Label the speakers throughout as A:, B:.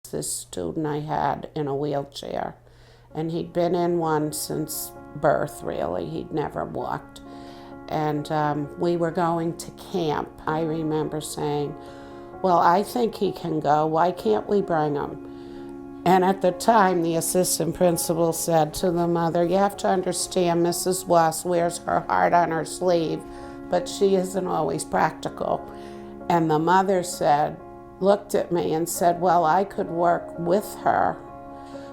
A: This student I had in a wheelchair, and he'd been in one since birth, really. He'd never walked. And we were going to camp. I remember saying, well, I think he can go. Why can't we bring him? And at the time, the assistant principal said to the mother, you have to understand Mrs. West wears her heart on her sleeve, but she isn't always practical. And the mother looked at me and said, well, I could work with her.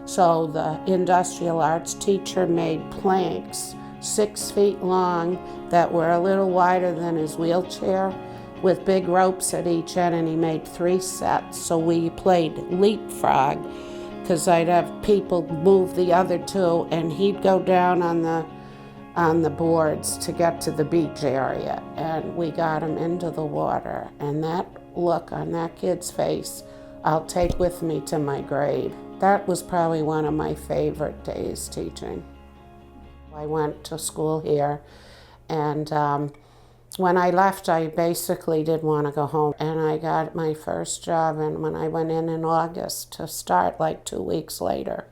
A: So the industrial arts teacher made planks 6 feet long that were a little wider than his wheelchair with big ropes at each end, and he made 3 sets. So we played leapfrog because I'd have people move the other 2 and he'd go down on the boards to get to the beach area, and we got him into the water. And that look on that kid's face, I'll take with me to my grave. That was probably one of my favorite days teaching. I went to school here, and when I left, I basically didn't want to go home. And I got my first job, and when I went in August to start like 2 weeks later,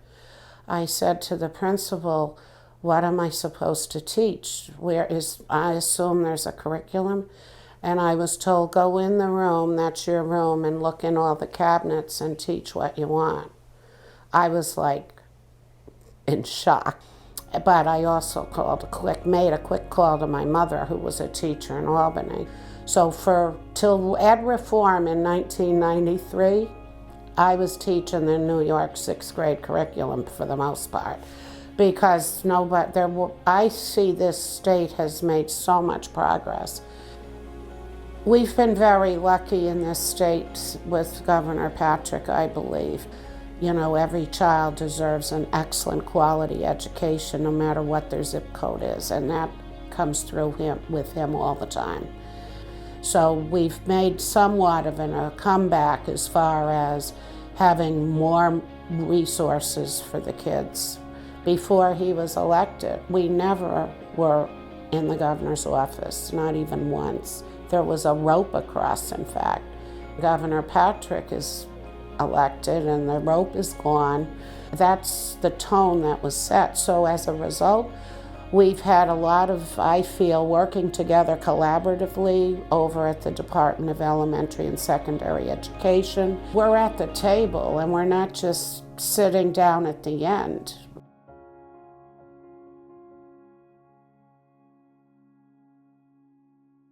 A: I said to the principal, what am I supposed to teach? I assume there's a curriculum. And I was told, go in the room, that's your room, and look in all the cabinets and teach what you want. I was like in shock. But I also made a quick call to my mother, who was a teacher in Albany. So till Ed Reform in 1993, I was teaching the New York 6th grade curriculum for the most part. Because I see this state has made so much progress. We've been very lucky in this state with Governor Patrick, I believe. You know, every child deserves an excellent quality education, no matter what their zip code is, and that comes through with him all the time. So we've made somewhat of a comeback as far as having more resources for the kids. Before he was elected, we never were in the governor's office, not even once. There was a rope across, in fact. Governor Patrick is elected and the rope is gone. That's the tone that was set. So as a result, we've had a lot of, I feel, working together collaboratively over at the Department of Elementary and Secondary Education. We're at the table and we're not just sitting down at the end.